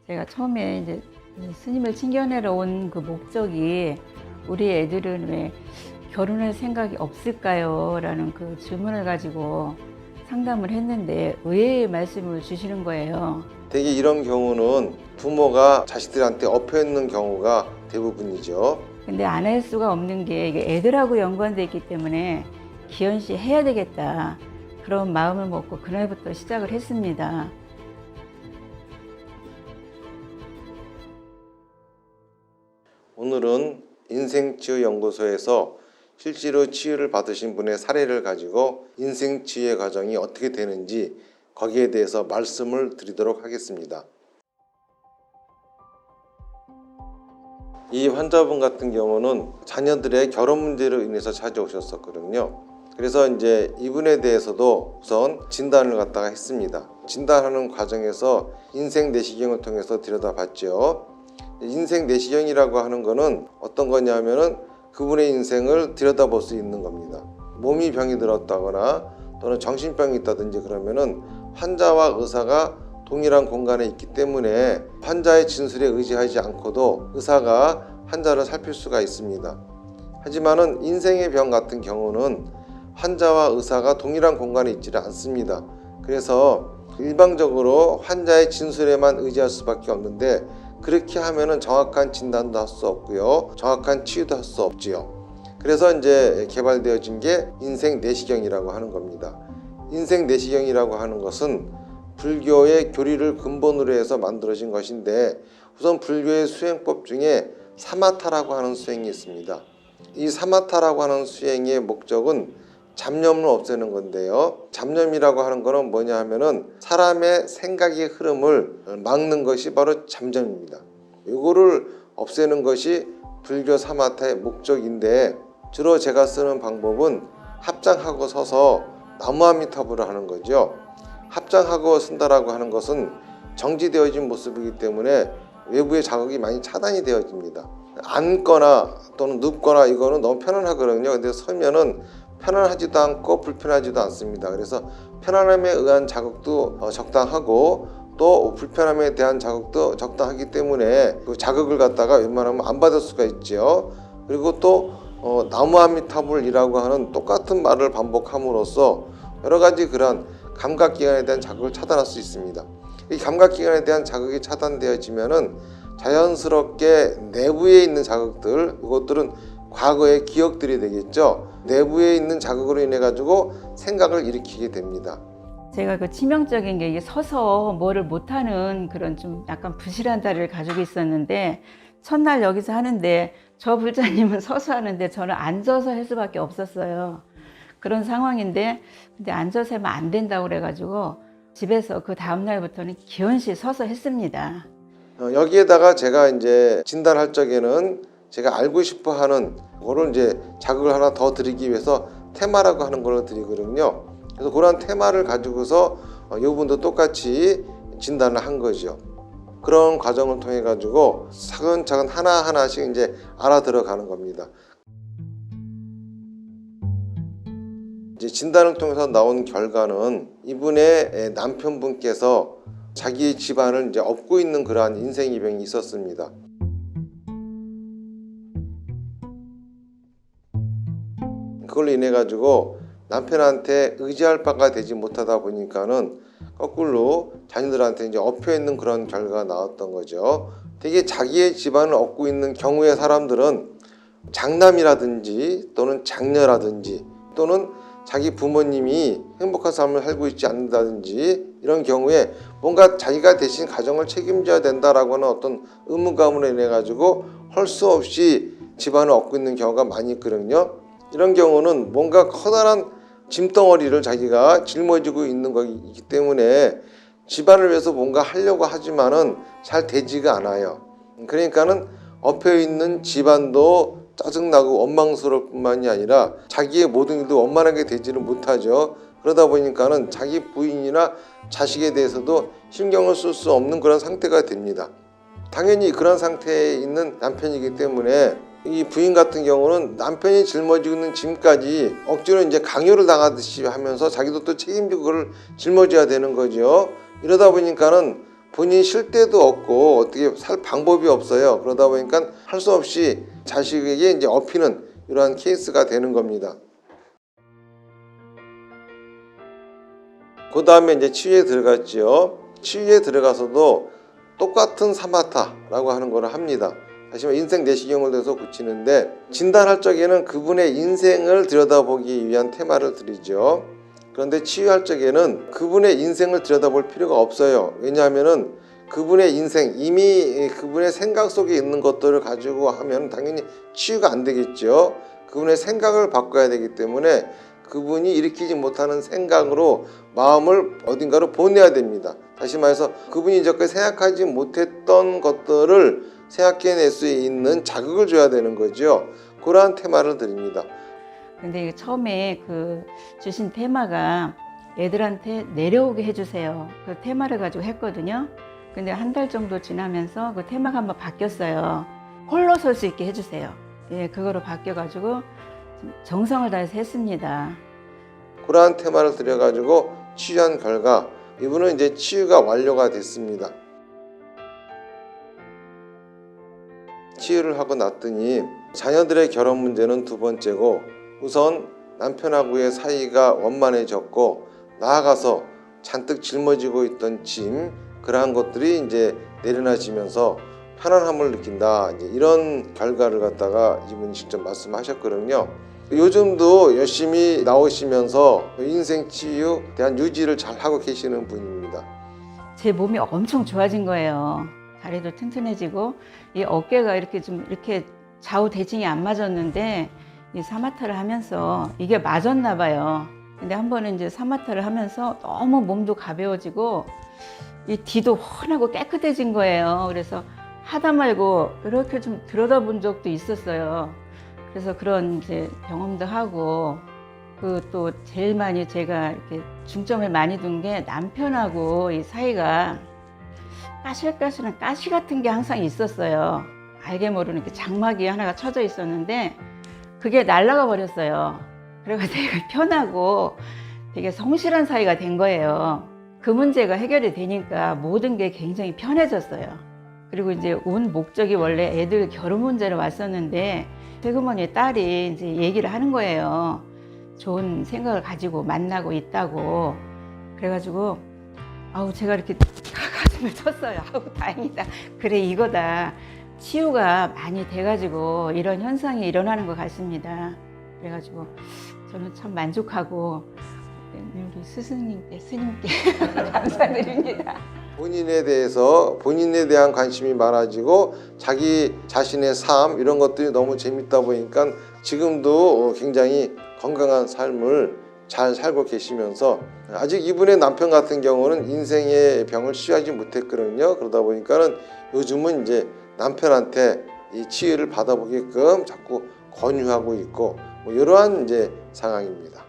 제가 처음에 이제 스님을 친견하러 온 그 목적이 우리 애들은 왜 결혼할 생각이 없을까요? 라는 그 질문을 가지고 상담을 했는데 의외의 말씀을 주시는 거예요. 대개 이런 경우는 부모가 자식들한테 엎여 있는 경우가 대부분이죠. 근데 안 할 수가 없는 게 이게 애들하고 연관돼 있기 때문에 기현 씨 해야 되겠다. 그런 마음을 먹고 그날부터 시작을 했습니다. 오늘은 인생치유연구소에서 실제로 치유를 받으신 분의 사례를 가지고 인생치유의 과정이 어떻게 되는지 거기에 대해서 말씀을 드리도록 하겠습니다. 이 환자분 같은 경우는 자녀들의 결혼 문제로 인해서 찾아오셨었거든요. 그래서 이제 이분에 대해서도 우선 진단을 갖다가 했습니다. 진단하는 과정에서 인생 내시경을 통해서 들여다봤죠. 인생 내시경이라고 하는 거는 어떤 거냐면은 그분의 인생을 들여다볼 수 있는 겁니다. 몸이 병이 들었다거나 또는 정신병이 있다든지 그러면은 환자와 의사가 동일한 공간에 있기 때문에 환자의 진술에 의지하지 않고도 의사가 환자를 살필 수가 있습니다. 하지만은 인생의 병 같은 경우는 환자와 의사가 동일한 공간에 있지를 않습니다. 그래서 일방적으로 환자의 진술에만 의지할 수밖에 없는데 그렇게 하면은 정확한 진단도 할 수 없고요. 정확한 치유도 할 수 없지요. 그래서 이제 개발되어진 게 인생 내시경이라고 하는 겁니다. 인생 내시경이라고 하는 것은 불교의 교리를 근본으로 해서 만들어진 것인데 우선 불교의 수행법 중에 사마타라고 하는 수행이 있습니다. 이 사마타라고 하는 수행의 목적은 잡념을 없애는 건데요. 잡념이라고 하는 거는 뭐냐 하면은 사람의 생각의 흐름을 막는 것이 바로 잡념입니다. 이거를 없애는 것이 불교 사마타의 목적인데 주로 제가 쓰는 방법은 합장하고 서서 나무아미타불을 하는 거죠. 합장하고 쓴다라고 하는 것은 정지되어진 모습이기 때문에 외부의 자극이 많이 차단이 되어집니다. 앉거나 또는 눕거나 이거는 너무 편안하거든요. 근데 서면은 편안하지도 않고 불편하지도 않습니다. 그래서 편안함에 의한 자극도 적당하고 또 불편함에 대한 자극도 적당하기 때문에 그 자극을 갖다가 웬만하면 안 받을 수가 있죠. 그리고 또 나무아미타불이라고 하는 똑같은 말을 반복함으로써 여러 가지 그런 감각기관에 대한 자극을 차단할 수 있습니다. 이 감각기관에 대한 자극이 차단되어지면은 자연스럽게 내부에 있는 자극들, 이것들은 과거의 기억들이 되겠죠. 내부에 있는 자극으로 인해 가지고 생각을 일으키게 됩니다. 제가 그 치명적인 게 이게 서서 뭐를 못하는 그런 좀 약간 부실한 다리를 가지고 있었는데 첫날 여기서 하는데 저 불자님은 서서 하는데 저는 앉아서 할 수밖에 없었어요. 그런 상황인데 근데 앉아서 하면 안 된다고 그래가지고 집에서 그 다음날부터는 기현씨 서서 했습니다. 여기에다가 제가 이제 진단할 적에는 제가 알고 싶어 하는 거를 이제 자극을 하나 더 드리기 위해서 테마라고 하는 걸 드리거든요. 그래서 그런 테마를 가지고서 이분도 똑같이 진단을 한 거죠. 그런 과정을 통해 가지고 차근차근 하나하나씩 이제 알아들어가는 겁니다. 이제 진단을 통해서 나온 결과는 이분의 남편분께서 자기의 집안을 이제 업고 있는 그러한 인생이병이 있었습니다. 그걸로 인해 가지고 남편한테 의지할 바가 되지 못하다 보니까는 거꾸로 자녀들한테 이제 엎여 있는 그런 결과가 나왔던 거죠. 되게 자기의 집안을 업고 있는 경우의 사람들은 장남이라든지 또는 장녀라든지 또는 자기 부모님이 행복한 삶을 살고 있지 않는다든지 이런 경우에 뭔가 자기가 대신 가정을 책임져야 된다라고 하는 어떤 의무감으로 인해 가지고 할 수 없이 집안을 얻고 있는 경우가 많이 있거든요. 이런 경우는 뭔가 커다란 짐덩어리를 자기가 짊어지고 있는 거기 때문에 집안을 위해서 뭔가 하려고 하지만은 잘 되지가 않아요. 그러니까는 엎여 있는 집안도 짜증나고 원망스러울 뿐만이 아니라 자기의 모든 일도 원만하게 되지를 못하죠. 그러다 보니까는 자기 부인이나 자식에 대해서도 신경을 쓸 수 없는 그런 상태가 됩니다. 당연히 그런 상태에 있는 남편이기 때문에 이 부인 같은 경우는 남편이 짊어지고 있는 짐까지 억지로 이제 강요를 당하듯이 하면서 자기도 또 책임지고 그걸 짊어져야 되는 거죠. 이러다 보니까는 본인이 쉴 데도 없고 어떻게 살 방법이 없어요. 그러다 보니까 할 수 없이 자식에게 이제 업히는 이러한 케이스가 되는 겁니다. 그 다음에 이제 치유에 들어갔지요. 치유에 들어가서도 똑같은 사마타라고 하는 거를 합니다. 다시 말해 인생 내시경을 내서 고치는데, 진단할 적에는 그분의 인생을 들여다보기 위한 테마를 드리죠. 그런데 치유할 적에는 그분의 인생을 들여다볼 필요가 없어요. 왜냐하면은 그분의 인생, 이미 그분의 생각 속에 있는 것들을 가지고 하면 당연히 치유가 안 되겠죠. 그분의 생각을 바꿔야 되기 때문에 그분이 일으키지 못하는 생각으로 마음을 어딘가로 보내야 됩니다. 다시 말해서 그분이 이제까지 생각하지 못했던 것들을 생각해낼 수 있는 자극을 줘야 되는 거죠. 그러한 테마를 드립니다. 근데 처음에 주신 테마가 애들한테 내려오게 해주세요. 그 테마를 가지고 했거든요. 근데 한 달 정도 지나면서 그 테마가 한번 바뀌었어요. 홀로 설 수 있게 해주세요. 예, 그거로 바뀌어가지고 정성을 다해서 했습니다. 그러한 테마를 들여가지고 치유한 결과 이분은 이제 치유가 완료가 됐습니다. 치유를 하고 났더니 자녀들의 결혼 문제는 두 번째고, 우선 남편하고의 사이가 원만해졌고, 나아가서 잔뜩 짊어지고 있던 짐, 그러한 것들이 이제 내려놔지면서 편안함을 느낀다, 이제 이런 결과를 갖다가 이분이 직접 말씀하셨거든요. 요즘도 열심히 나오시면서 인생 치유 대한 유지를 잘 하고 계시는 분입니다. 제 몸이 엄청 좋아진 거예요. 다리도 튼튼해지고, 이 어깨가 이렇게 좌우 대칭이 안 맞았는데 이 사마타를 하면서 이게 맞았나 봐요. 근데 한 번은 이제 사마타를 하면서 너무 몸도 가벼워지고 이 뒤도 훤하고 깨끗해진 거예요. 그래서 하다 말고 이렇게 좀 들여다본 적도 있었어요. 그래서 그런 이제 경험도 하고, 또 제일 많이 제가 이렇게 중점을 많이 둔 게 남편하고 이 사이가 까실까실한 가시 같은 게 항상 있었어요. 알게 모르는 게 장막이 하나가 쳐져 있었는데 그게 날아가 버렸어요. 그래서 되게 편하고 되게 성실한 사이가 된 거예요. 그 문제가 해결이 되니까 모든 게 굉장히 편해졌어요. 그리고 이제 온 목적이 원래 애들 결혼 문제로 왔었는데 세그머니의 딸이 이제 얘기를 하는 거예요. 좋은 생각을 가지고 만나고 있다고. 그래가지고 제가 이렇게 가슴을 쳤어요. 다행이다. 그래, 이거다. 치유가 많이 돼가지고 이런 현상이 일어나는 것 같습니다. 그래가지고 저는 참 만족하고 우리 스님께 감사드립니다. 본인에 대한 관심이 많아지고 자기 자신의 삶 이런 것들이 너무 재밌다 보니까 지금도 굉장히 건강한 삶을 잘 살고 계시면서, 아직 이분의 남편 같은 경우는 인생의 병을 치유하지 못했거든요. 그러다 보니까는 요즘은 이제 남편한테 이 치유를 받아보게끔 자꾸 권유하고 있고, 이러한 이제 상황입니다.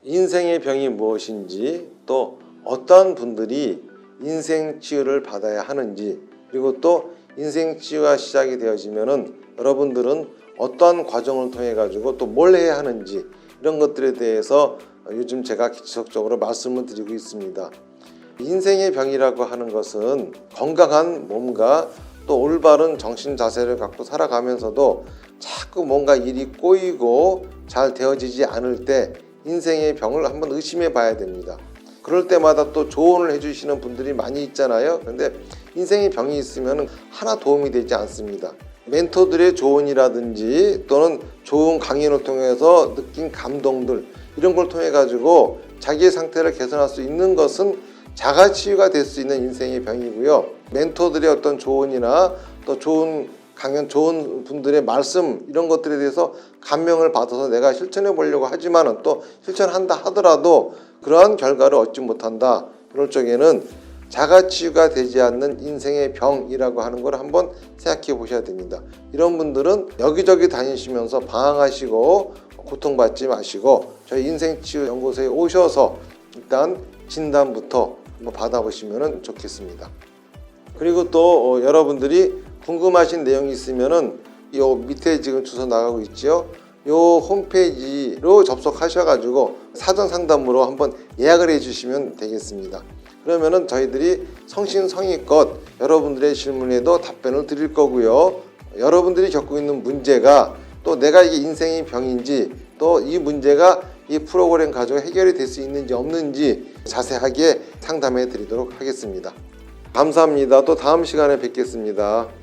인생의 병이 무엇인지, 또 어떤 분들이 인생 치유를 받아야 하는지, 그리고 또 인생 치유가 시작이 되어지면은 여러분들은 어떠한 과정을 통해 가지고 또 뭘 해야 하는지, 이런 것들에 대해서 요즘 제가 지속적으로 말씀을 드리고 있습니다. 인생의 병이라고 하는 것은 건강한 몸과 또 올바른 정신 자세를 갖고 살아가면서도 자꾸 뭔가 일이 꼬이고 잘 되어지지 않을 때 인생의 병을 한번 의심해 봐야 됩니다. 그럴 때마다 또 조언을 해주시는 분들이 많이 있잖아요. 그런데 인생의 병이 있으면 하나 도움이 되지 않습니다. 멘토들의 조언이라든지 또는 좋은 강연을 통해서 느낀 감동들, 이런 걸 통해 가지고 자기의 상태를 개선할 수 있는 것은 자가치유가 될 수 있는 인생의 병이고요. 멘토들의 어떤 조언이나 또 좋은 강연, 좋은 분들의 말씀, 이런 것들에 대해서 감명을 받아서 내가 실천해 보려고 하지만은 또 실천한다 하더라도 그러한 결과를 얻지 못한다. 그럴 적에는 자가치유가 되지 않는 인생의 병이라고 하는 걸 한번 생각해 보셔야 됩니다. 이런 분들은 여기저기 다니시면서 방황하시고 고통받지 마시고 저희 인생치유연구소에 오셔서 일단 진단부터 한번 받아보시면 좋겠습니다. 그리고 또 여러분들이 궁금하신 내용이 있으면은 요 밑에 지금 주소 나가고 있죠. 요 홈페이지로 접속하셔가지고 사전 상담으로 한번 예약을 해주시면 되겠습니다. 그러면은 저희들이 성심성의껏 여러분들의 질문에도 답변을 드릴 거고요. 여러분들이 겪고 있는 문제가 또 내가 이게 인생의 병인지 또 이 문제가 이 프로그램 가지고 해결이 될 수 있는지 없는지 자세하게 상담해 드리도록 하겠습니다. 감사합니다. 또 다음 시간에 뵙겠습니다.